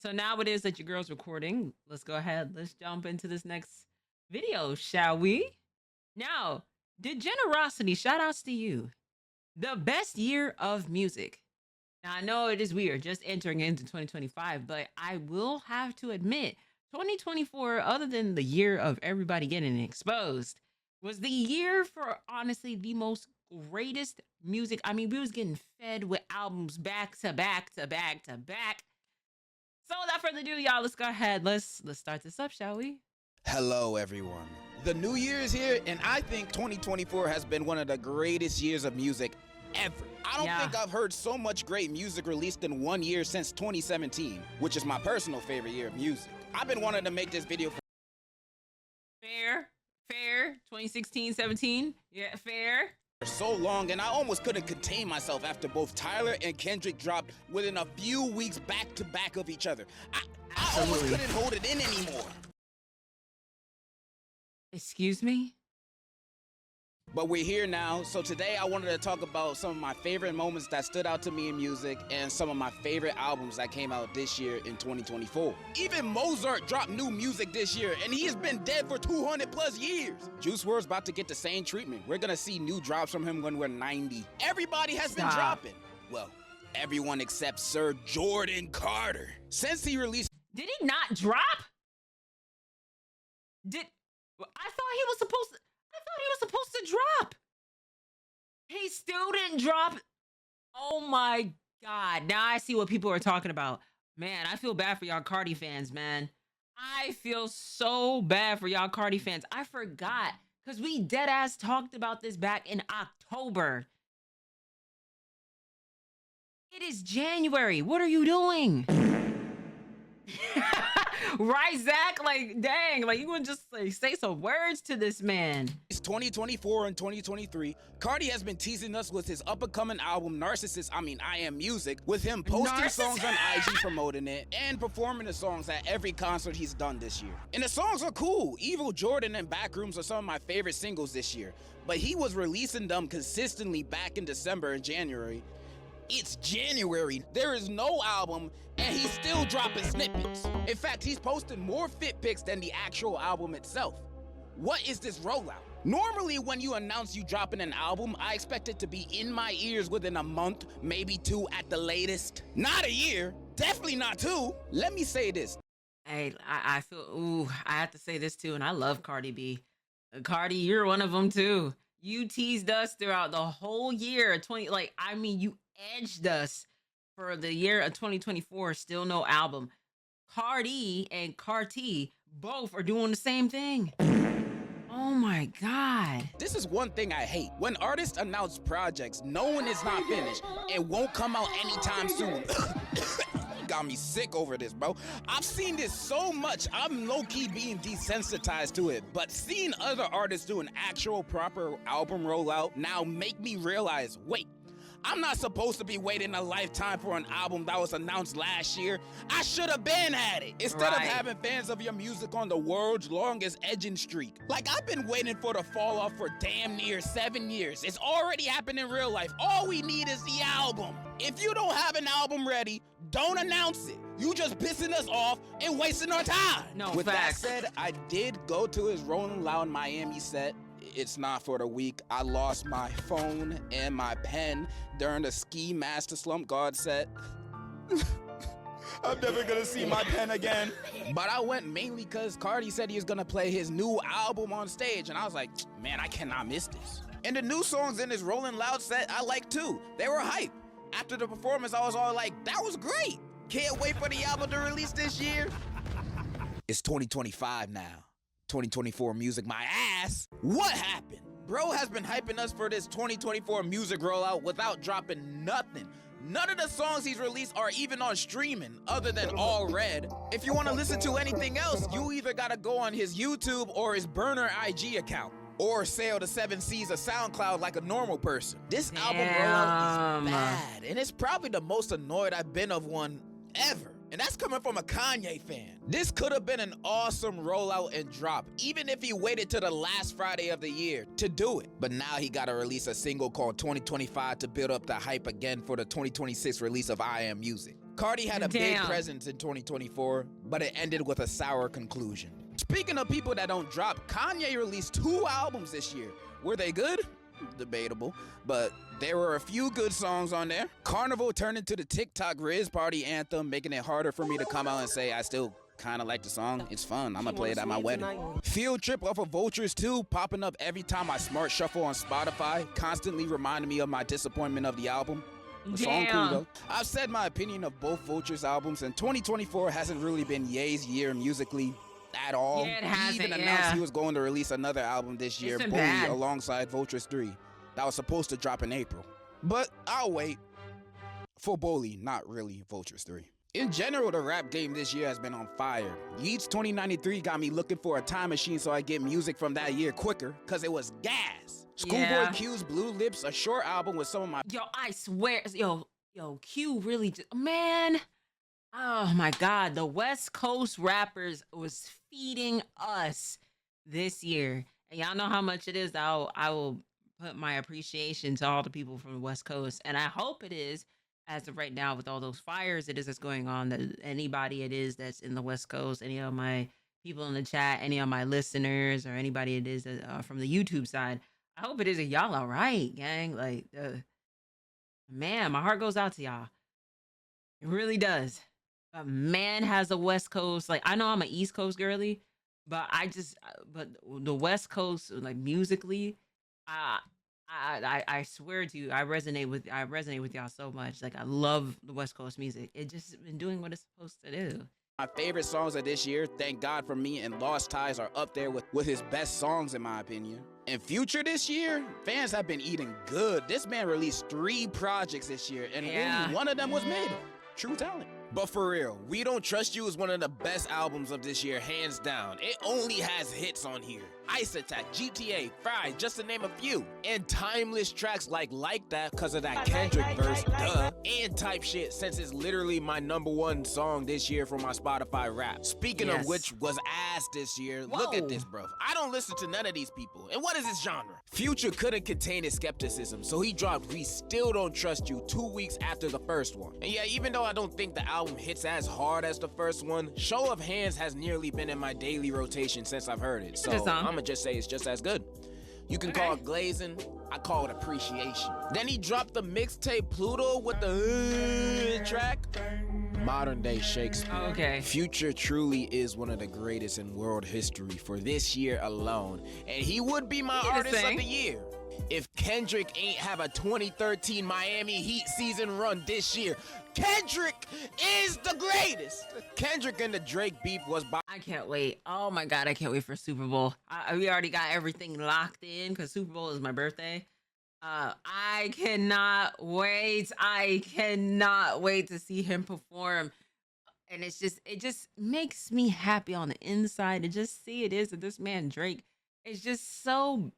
So now it is that your girl's recording. Let's go ahead. Let's jump into this next video, shall we? Now, Degenerosity, shout outs to you. The best year of music. Now, I know it is weird just entering into 2025, but I will have to admit, 2024, other than the year of everybody getting exposed, was the year for honestly the most greatest music. I mean, we was getting fed with albums back to back to back to back. So without further ado, y'all, let's go ahead. Let's start this up, shall we? Hello, everyone. The new year is here, and I think 2024 has been one of the greatest years of music ever. I don't think I've heard so much great music released in 1 year since 2017, which is my personal favorite year of music. I've been wanting to make this video for fair. 2016, 17, yeah, fair. So long, and I almost couldn't contain myself after both Tyler and Kendrick dropped within a few weeks back to back of each other. I almost couldn't hold it in anymore. Excuse me? But we're here now, so today I wanted to talk about some of my favorite moments that stood out to me in music and some of my favorite albums that came out this year in 2024. Even Mozart dropped new music this year, and he has been dead for 200 plus years. Juice WRLD's about to get the same treatment. We're gonna see new drops from him when we're 90. Everybody has been dropping. Well, everyone except Sir Jordan Carter. Since he released... Did he not drop? I thought he was supposed to drop. He still didn't drop. Oh my God. Now I see what people are talking about. Man, I feel bad for y'all Cardi fans, man. I feel so bad for y'all Cardi fans. I forgot because we dead ass talked about this back in October. It is January. What are you doing? Right, Zach? Like, dang, like, you would just like say some words to this man. It's 2024 and 2023. Cardi has been teasing us with his up-and-coming album, I Am Music, with him posting songs on IG promoting it and performing the songs at every concert he's done this year. And the songs are cool. Evil Jordan and Backrooms are some of my favorite singles this year, but he was releasing them consistently back in December and January. It's January, there is no album, and he's still dropping snippets. In fact, he's posting more fit pics than the actual album itself. What is this rollout? Normally, when you announce you dropping an album, I expect it to be in my ears within a month, maybe 2 at the latest. Not a year, definitely not 2. Let me say this. Hey, I feel, I have to say this too, and I love Cardi B. Cardi, you're one of them too. You teased us throughout the whole year, you edged us for the year of 2024, still no album. Cardi and Carti both are doing the same thing. Oh my God. This is one thing I hate. When artists announce projects, knowing it's not finished, it won't come out anytime soon. Got me sick over this, bro. I've seen this so much, I'm low-key being desensitized to it. But seeing other artists do an actual proper album rollout now make me realize, wait, I'm not supposed to be waiting a lifetime for an album that was announced last year. I should have been at it. Instead of having fans of your music on the world's longest edging streak. Like, I've been waiting for the fall off for damn near 7 years. It's already happened in real life. All we need is the album. If you don't have an album ready, don't announce it. You just pissing us off and wasting our time. No, with facts. That said, I did go to his Rolling Loud Miami set. It's not for the weak. I lost my phone and my pen during the Ski Master Slump God set. I'm never gonna see my pen again. But I went mainly because Cardi said he was gonna play his new album on stage, and I was like, man, I cannot miss this. And the new songs in this Rolling Loud set, I like too. They were hype. After the performance, I was all like, that was great. Can't wait for the album to release this year. It's 2025 now. 2024 music, my ass. What happened? Bro has been hyping us for this 2024 music rollout without dropping nothing. None of the songs he's released are even on streaming other than All Red. If you want to listen to anything else, you either gotta go on his YouTube or his burner IG account. Or sail the 7 seas of SoundCloud like a normal person. This album rollout is bad, and it's probably the most annoyed I've been of one ever. And that's coming from a Kanye fan. This could have been an awesome rollout and drop, even if he waited to the last Friday of the year to do it. But now he gotta release a single called 2025 to build up the hype again for the 2026 release of I Am Music. Cardi had a big Damn. presence in 2024, but it ended with a sour conclusion. Speaking of people that don't drop, Kanye released 2 albums this year. Were they good? Debatable, but there were a few good songs on there. Carnival turned into the TikTok Riz Party anthem, making it harder for me to come out and say I still kind of like the song. It's fun. I'm gonna play it at my wedding. Field Trip off of Vultures 2, popping up every time I smart shuffle on Spotify, constantly reminding me of my disappointment of the album. The song cool though. I've said my opinion of both Vultures albums, and 2024 hasn't really been Ye's year musically at all. Yeah, it He hasn't, even announced he was going to release another album this year, been Bully, bad. alongside Vultures 3. That was supposed to drop in April. But I'll wait for Bully, not really Vultures 3. In general, the rap game this year has been on fire. Yeats 2093 got me looking for a time machine so I get music from that year quicker, cause it was gas. Schoolboy Yeah. Q's Blue Lips, a short album with some of my Yo, I swear, yo, Q really just, man. Oh my God, the West Coast rappers was feeding us this year, and y'all know how much it is. I will put my appreciation to all the people from the West Coast, and I hope it is, as of right now, with all those fires it is that's going on, that anybody it is that's in the West Coast, any of my people in the chat, any of my listeners, or anybody it is that, from the YouTube side, I hope it is that y'all all right, gang. Like, man, my heart goes out to y'all. It really does. But man has a West Coast. Like, I know I'm an East Coast girly, but but the West Coast, like musically, I swear to you, I resonate with y'all so much. Like, I love the West Coast music. It just been doing what it's supposed to do. My favorite songs of this year, Thank God for Me and Lost Ties, are up there with his best songs in my opinion. And Future this year, fans have been eating good. This man released 3 projects this year, and only one of them was made. True talent. But for real, We Don't Trust You is one of the best albums of this year, hands down. It only has hits on here. Ice Attack, GTA, Fry, just to name a few. And timeless tracks like That, cause of that Kendrick verse, duh. And Type Shit, since it's literally my #1 song this year for my Spotify rap. Speaking of which, was ass this year. Look at this, bro. I don't listen to none of these people. And what is this genre? Future couldn't contain his skepticism, so he dropped We Still Don't Trust You 2 weeks after the first one. And yeah, even though I don't think the album hits as hard as the first one, Show of Hands has nearly been in my daily rotation since I've heard it. So I'ma just say it's just as good. You can call it glazing, I call it appreciation. Then he dropped the mixtape Pluto with the track. Modern day Shakespeare. Okay. Future truly is one of the greatest in world history for this year alone, and he would be my artist of the year if Kendrick ain't have a 2013 Miami Heat season run this year. Kendrick is the greatest. Kendrick and the Drake beef was by. I can't wait. Oh my God, I can't wait for Super Bowl. We already got everything locked in because Super Bowl is my birthday. I cannot wait. I cannot wait to see him perform. And it just makes me happy on the inside to just see it is that this man Drake is just so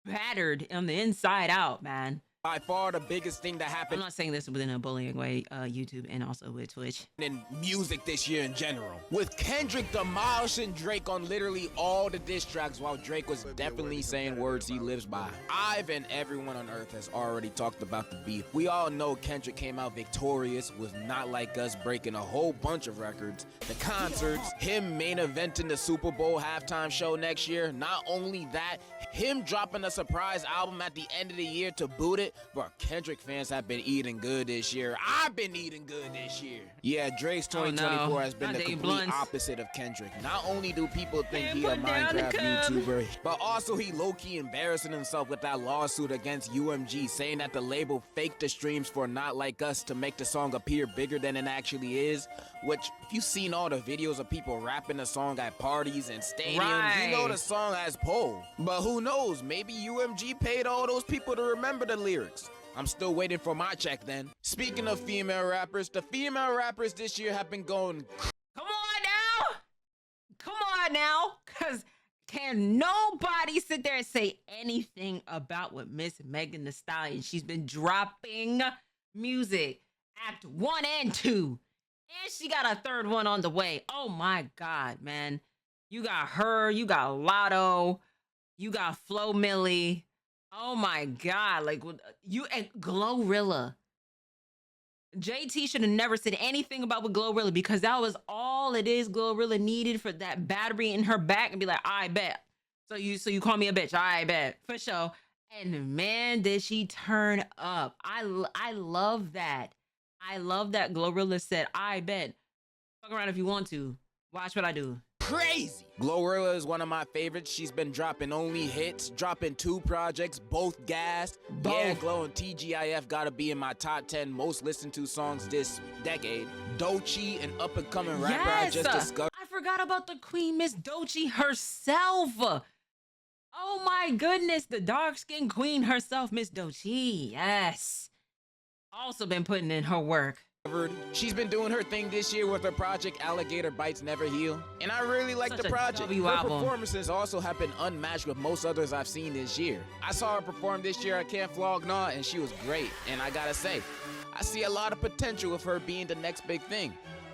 battered on the inside out, man. By far the biggest thing that happened. I'm not saying this within a bullying way, YouTube and also with Twitch. In music this year in general. With Kendrick demolishing Drake on literally all the diss tracks while Drake was definitely saying words he lives by. I've and everyone on earth has already talked about the beef. We all know Kendrick came out victorious with Not Like Us breaking a whole bunch of records. The concerts, him main eventing the Super Bowl halftime show next year. Not only that, him dropping a surprise album at the end of the year to boot it. But Kendrick fans have been eating good this year. I've been eating good this year. Yeah, Drake's 2024 has been the complete opposite of Kendrick. Not only do people think he a Minecraft YouTuber, but also he low-key embarrassing himself with that lawsuit against UMG, saying that the label faked the streams for Not Like Us to make the song appear bigger than it actually is. Which, if you've seen all the videos of people rapping the song at parties and stadiums, you know the song has pull. But who knows, maybe UMG paid all those people to remember the lyrics. I'm still waiting for my check then. Speaking of female rappers, the female rappers this year have been going. Come on now, because can nobody sit there and say anything about what Miss Megan Thee Stallion? She's been dropping music, Act 1 and 2. And she got a third one on the way. Oh my God, man. You got her, you got Lotto, you got Flo Milli. Oh my God, like you and Glorilla. JT should have never said anything about with Glorilla because that was all it is. Glorilla needed for that battery in her back and be like, I bet. So you call me a bitch. I bet for sure. And man, did she turn up. I love that. I love that Glorilla said, I bet. Fuck around if you want to. Watch what I do. Crazy. Glorilla is one of my favorites. She's been dropping only hits, dropping 2 projects, both gassed. Both. Yeah, Glow and TGIF gotta be in my top 10 most listened to songs this decade. Doechii, an up and coming rapper I just discovered. I forgot about the queen, Miss Doechii herself. Oh my goodness, the dark skinned queen herself, Miss Doechii. Yes. Also been putting in her work. She's been doing her thing this year with her project Alligator Bites Never Heal, and I really like the project. Her performances also have been unmatched with most others I've seen this year. I saw her perform this year at Camp Flog Gnaw, and she was great, and I gotta say, I see a lot of potential of her being the next big thing.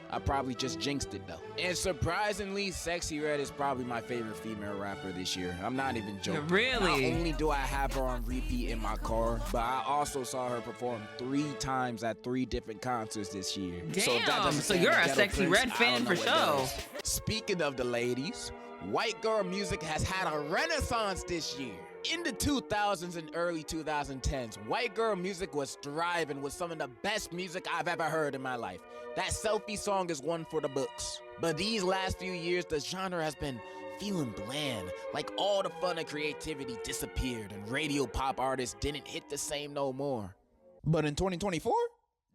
I probably just jinxed it though. And surprisingly, Sexy Red is probably my favorite female rapper this year. I'm not even joking. Really? Not only do I have her on repeat in my car, but I also saw her perform 3 times at 3 different concerts this year. Damn, so you're a Sexy Red fan for sure. Speaking of the ladies, white girl music has had a renaissance this year. In the 2000s and early 2010s, white girl music was thriving with some of the best music I've ever heard in my life. That Selfie song is one for the books. But these last few years, the genre has been feeling bland, like all the fun and creativity disappeared and radio pop artists didn't hit the same no more. But in 2024,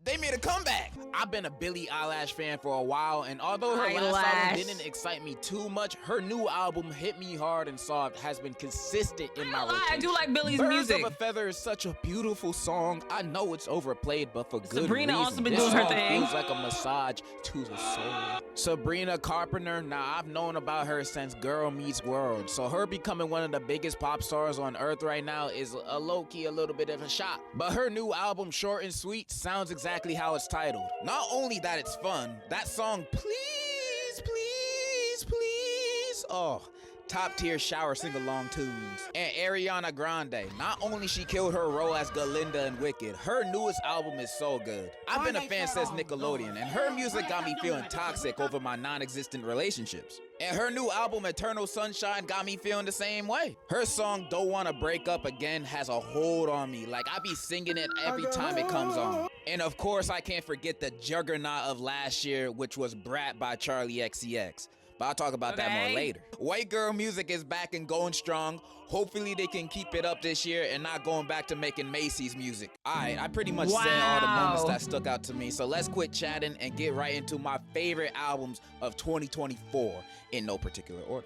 they made a comeback. I've been a Billie Eilish fan for a while, and although her last album didn't excite me too much, her new album, Hit Me Hard and Soft, has been consistent in my rotation. I do like Billie's music. Birds of a Feather is such a beautiful song. I know it's overplayed, but for good Sabrina reason. also been doing her thing. Feels like a massage to the soul. Sabrina Carpenter, now I've known about her since Girl Meets World, so her becoming one of the biggest pop stars on earth right now is a low-key a little bit of a shock. But her new album, Short and Sweet, sounds exactly how it's titled. Not only that it's fun, that song, Please, Please, Please, oh, top tier shower sing-along tunes. And Ariana Grande, not only she killed her role as Galinda in Wicked, her newest album is so good. I've been a fan since Nickelodeon, and her music got me feeling toxic over my non-existent relationships. And her new album, Eternal Sunshine, got me feeling the same way. Her song, Don't Wanna Break Up Again, has a hold on me. Like, I be singing it every time it comes on. And of course, I can't forget the juggernaut of last year, which was Brat by Charlie XCX. But I'll talk about that more later. White girl music is back and going strong. Hopefully they can keep it up this year and not going back to making Macy's music. Alright, I pretty much said all the moments that stuck out to me, so let's quit chatting and get right into my favorite albums of 2024 in no particular order.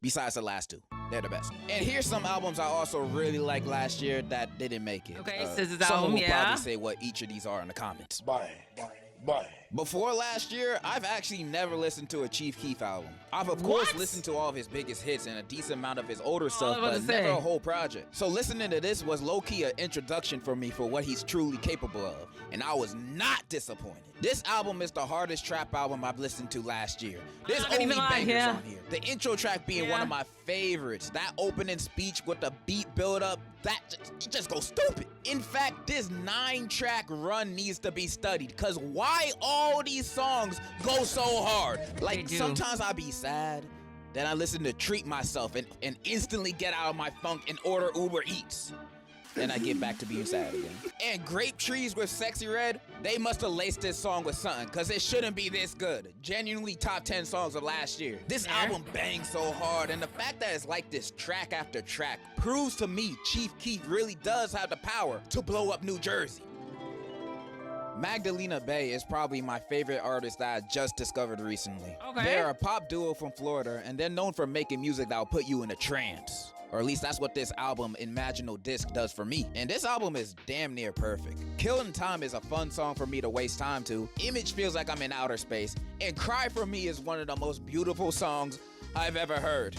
Besides the last 2. They're the best. And here's some albums I also really liked last year that didn't make it. Okay, SZA's someone album, will probably say what each of these are in the comments. Bye. Before last year, I've actually never listened to a Chief Keef album. I've of course listened to all of his biggest hits and a decent amount of his older stuff, but never a whole project. So listening to this was low-key an introduction for me for what he's truly capable of, and I was not disappointed. This album is the hardest trap album I've listened to last year. There's only bangers on here. The intro track being one of my favorites. That opening speech with the beat build up, it just goes stupid. In fact, this 9-track run needs to be studied, cause why all these songs go so hard? Like sometimes I be sad, then I listen to Treat Myself and instantly get out of my funk and order Uber Eats. Then I get back to being sad again. And Grape Trees with Sexy Red, they must have laced this song with something, cause it shouldn't be this good. Genuinely top 10 songs of last year. This album bangs so hard, and the fact that it's like this track after track proves to me Chief Keef really does have the power to blow up New Jersey. Magdalena Bay is probably my favorite artist that I just discovered recently. They're a pop duo from Florida, and they're known for making music that will put you in a trance. Or at least that's what this album, Imaginal Disc, does for me. And this album is damn near perfect. Killing Time is a fun song for me to waste time to. Image feels like I'm in outer space. And Cry For Me is one of the most beautiful songs I've ever heard.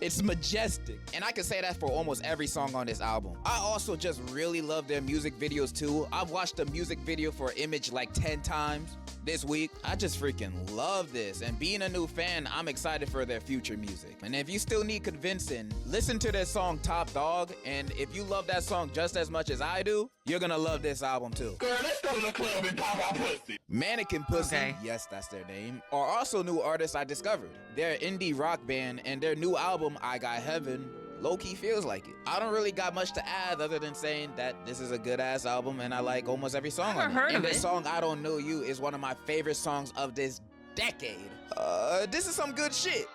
It's majestic. And I can say that for almost every song on this album. I also just really love their music videos too. I've watched the music video for Image like 10 times this week. I just freaking love this. And being a new fan, I'm excited for their future music. And if you still need convincing, listen to their song Top Dog. And if you love that song just as much as I do, you're gonna love this album too. Girl, let's go to the club and pop our pussy. Mannequin Pussy, okay. Yes, that's their name, are also new artists I discovered. They're an indie rock band, and their new album, I Got Heaven, low-key feels like it. I don't really got much to add other than saying that this is a good-ass album, and I like almost every song on it. And this song, I Don't Know You, is one of my favorite songs of this decade. This is some good shit.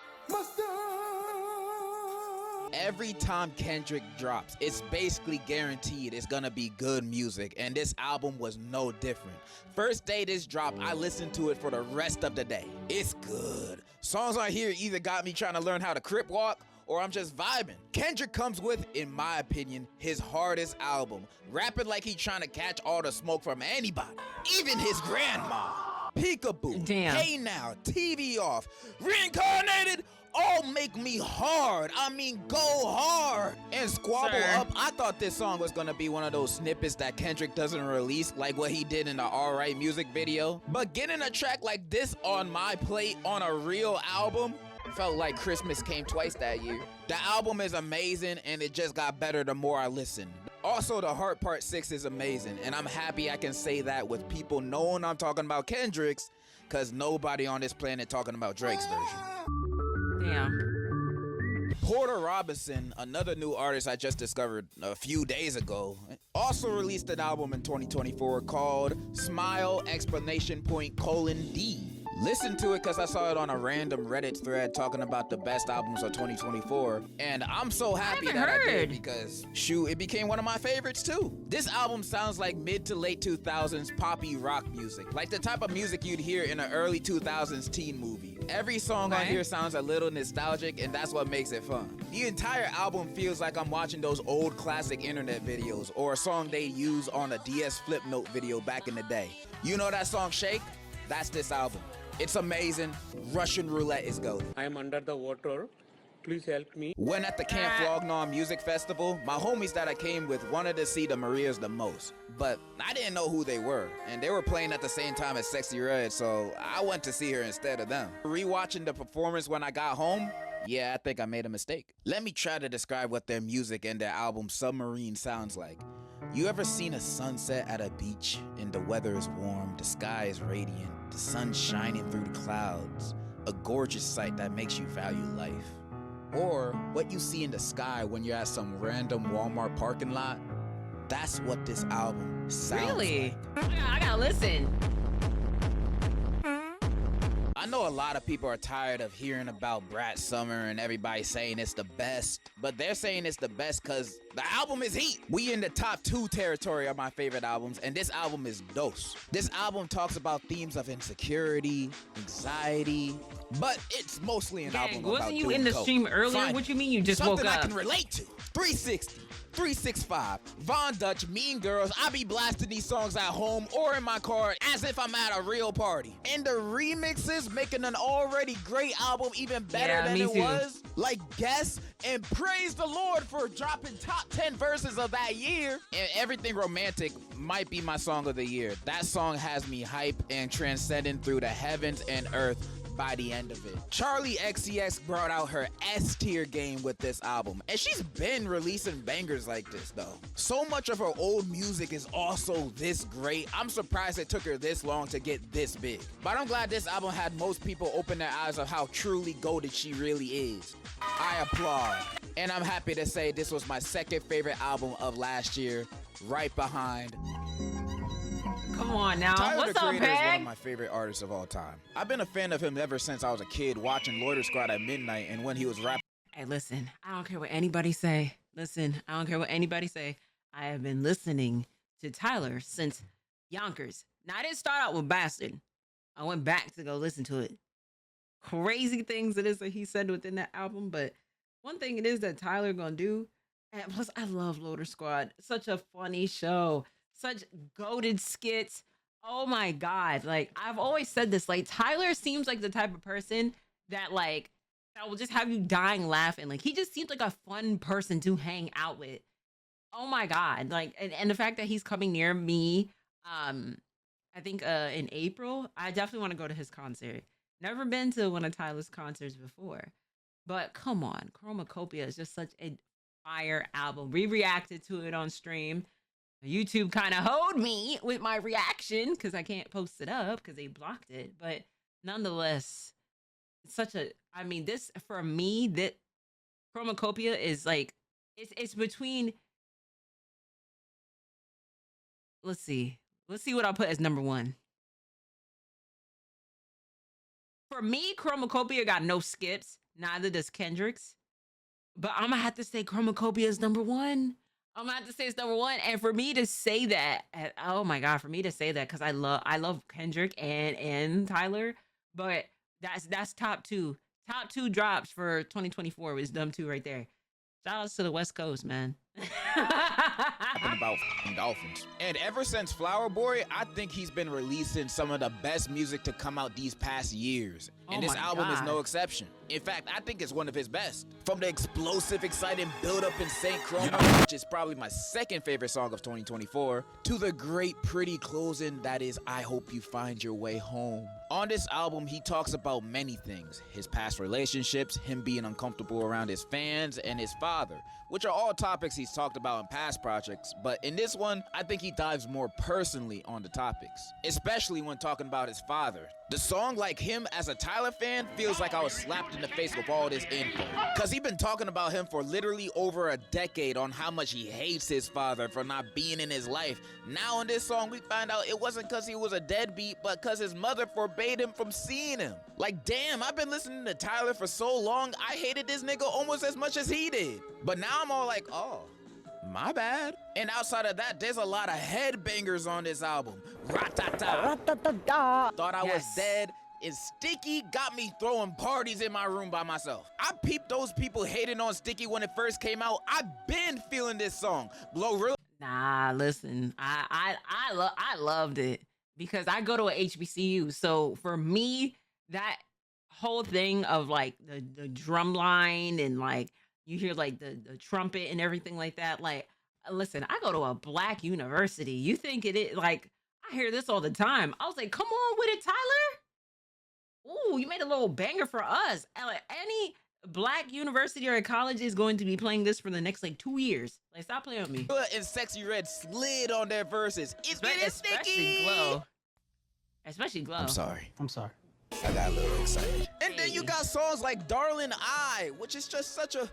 Every time Kendrick drops, it's basically guaranteed it's gonna be good music, and this album was no different. First day this dropped, I listened to it for the rest of the day. It's good. Songs on here either got me trying to learn how to crip walk, or I'm just vibing. Kendrick comes with, in my opinion, his hardest album, rapping like he trying to catch all the smoke from anybody, even his grandma. Peekaboo, Damn. Hey Now, TV Off, Reincarnated, all make me hard. I mean, go hard. And Squabble Up, I thought this song was gonna be one of those snippets that Kendrick doesn't release, like what he did in the Alright music video. But getting a track like this on my plate on a real album felt like Christmas came twice that year. The album is amazing, and it just got better the more I listened. Also, the Heart Part 6 is amazing, and I'm happy I can say that with people knowing I'm talking about Kendrick's, because nobody on this planet talking about Drake's version. Damn. Porter Robinson, another new artist I just discovered a few days ago, also released an album in 2024 called Smile! D. Listen to it because I saw it on a random Reddit thread talking about the best albums of 2024, and I'm so happy that I did because, shoot, it became one of my favorites too. This album sounds like mid to late 2000s poppy rock music, like the type of music you'd hear in an early 2000s teen movie. Every song on here sounds a little nostalgic, and that's what makes it fun. The entire album feels like I'm watching those old classic internet videos or a song they use on a DS flip note video back in the day. You know that song Shake? That's this album. It's amazing. Russian Roulette is goated. I am under the water. Please help me. When at the Camp Flognaw Music Festival, my homies that I came with wanted to see the Marias the most, but I didn't know who they were, and they were playing at the same time as Sexy Red, so I went to see her instead of them. Rewatching the performance when I got home, yeah, I think I made a mistake. Let me try to describe what their music and their album Submarine sounds like. You ever seen a sunset at a beach and the weather is warm, the sky is radiant, the sun's shining through the clouds, a gorgeous sight that makes you value life? Or what you see in the sky when you're at some random Walmart parking lot? That's what this album sounds like. I gotta listen. I know a lot of people are tired of hearing about Brat Summer and everybody saying it's the best, but they're saying it's the best because the album is heat. We in the top 2 territory of my favorite albums, and this album is dose. This album talks about themes of insecurity, anxiety, but it's mostly an album about wasn't you in the stream earlier? Fine. What you mean you just woke up? Something I can relate to. 360. 365, Von Dutch, Mean Girls. I be blasting these songs at home or in my car as if I'm at a real party. And the remixes making an already great album even better than it was. Like Guess and Praise the Lord for dropping top 10 verses of that year. And Everything Romantic might be my song of the year. That song has me hype and transcending through the heavens and earth by the end of it. Charlie XCX brought out her S-tier game with this album, and she's been releasing bangers like this though. So much of her old music is also this great. I'm surprised it took her this long to get this big. But I'm glad this album had most people open their eyes of how truly goated she really is. I applaud. And I'm happy to say this was my second favorite album of last year, right behind Come on now. Tyler, What's the up, Creator, is one Peg? of my favorite artists of all time. I've been a fan of him ever since I was a kid watching Loiter Squad at midnight and when he was rapping. Hey, listen, I don't care what anybody say. Listen, I don't care what anybody say. I have been listening to Tyler since Yonkers. Now, I didn't start out with Bastard. I went back to go listen to it. Crazy things it is that he said within that album, but one thing it is that Tyler gonna do, and plus I love Loiter Squad. Such a funny show. Such goated skits. Oh my God. Like, I've always said this, like, Tyler seems like the type of person that, like, that will just have you dying laughing. Like, he just seems like a fun person to hang out with. Oh my God. Like, and the fact that he's coming near me, I think in April, I definitely want to go to his concert. Never been to one of Tyler's concerts before. But come on, Chromacopia is just such a fire album. We reacted to it on stream. YouTube kind of hoed me with my reaction because I can't post it up because they blocked it. But nonetheless, it's such a, I mean, this for me, that Chromacopia is like, it's between, let's see what I'll put as number one. For me, Chromacopia got no skips. Neither does Kendrick's. But I'm gonna have to say Chromacopia is number one. I'm gonna have to say it's number one. And for me to say that, oh my God, for me to say that, because I love Kendrick and Tyler, but that's top two. Top two drops for 2024 was them two right there. Shout outs to the West Coast, man. About dolphins. And ever since Flower Boy, I think he's been releasing some of the best music to come out these past years. And this album is no exception. In fact, I think it's one of his best. From the explosive, exciting build-up in St. Chroma, which is probably my second favorite song of 2024, to the great pretty closing that is I Hope You Find Your Way Home. On this album, he talks about many things. His past relationships, him being uncomfortable around his fans, and his father, which are all topics he's talked about in past projects, but in this one, I think he dives more personally on the topics, especially when talking about his father. The song, like him as a Tyler fan, feels like I was slapped in the face with all this info, cause he been talking about him for literally over a decade on how much he hates his father for not being in his life. Now in this song, we find out it wasn't cause he was a deadbeat, but cause his mother forbade him from seeing him. Like, damn, I've been listening to Tyler for so long, I hated this nigga almost as much as he did. But now I'm all like, oh, my bad. And outside of that, there's a lot of headbangers on this album. Ratata, ratata, thought I was dead. And Sticky got me throwing parties in my room by myself. I peeped those people hating on Sticky when it first came out. I've been feeling this song. Blow real. Nah, listen, I loved it because I go to a HBCU. So for me, that whole thing of like the drum line and like you hear like the trumpet and everything like that. Like, listen, I go to a Black university. You think it is like, I hear this all the time. I was like, come on with it, Tyler. Ooh, you made a little banger for us. Any Black university or college is going to be playing this for the next like 2 years. Like, stop playing with me. And Sexy Red slid on their verses. Especially Glow. Especially Glow. I'm sorry. I got a little excited. And then you got songs like Darling I, which is just such a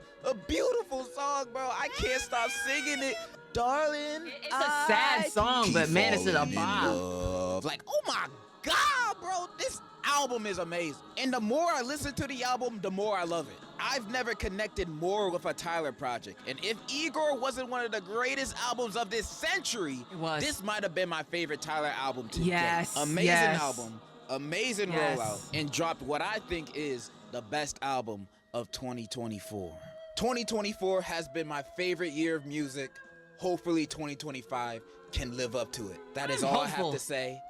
beautiful song, bro. I can't stop singing it. Darling, it's a sad song, but man, it's a bop. Like, oh my God, bro, this album is amazing. And the more I listen to the album, the more I love it. I've never connected more with a Tyler project. And if Igor wasn't one of the greatest albums of this century, this might have been my favorite Tyler album to date. Amazing album, amazing rollout, and dropped what I think is the best album of 2024. 2024 has been my favorite year of music. Hopefully 2025 can live up to it. That is all I have to say.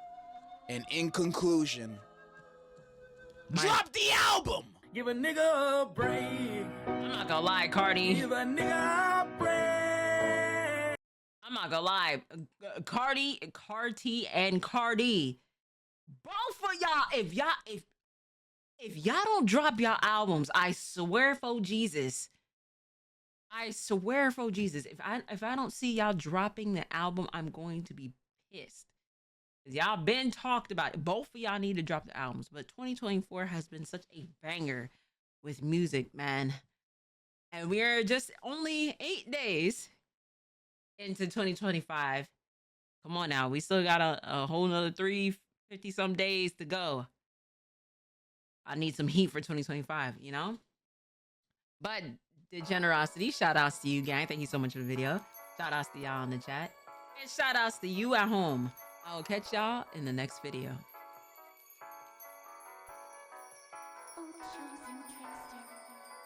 And in conclusion, drop the album! Give a nigga a break. I'm not gonna lie, Cardi. Give a nigga a break. I'm not gonna lie. Carti and Cardi. Both of y'all, if y'all don't drop y'all albums, I swear for Jesus. If I don't see y'all dropping the album, I'm going to be pissed. Y'all been talked about it. Both of y'all need to drop the albums, but 2024 has been such a banger with music, man. And we're just only 8 days into 2025. Come on now, we still got a whole nother 350 some days to go. I need some heat for 2025, you know? But the generosity, shout outs to you, gang. Thank you so much for the video. Shout outs to y'all in the chat. And shout outs to you at home. I will catch y'all in the next video. Oh, chosen trickster.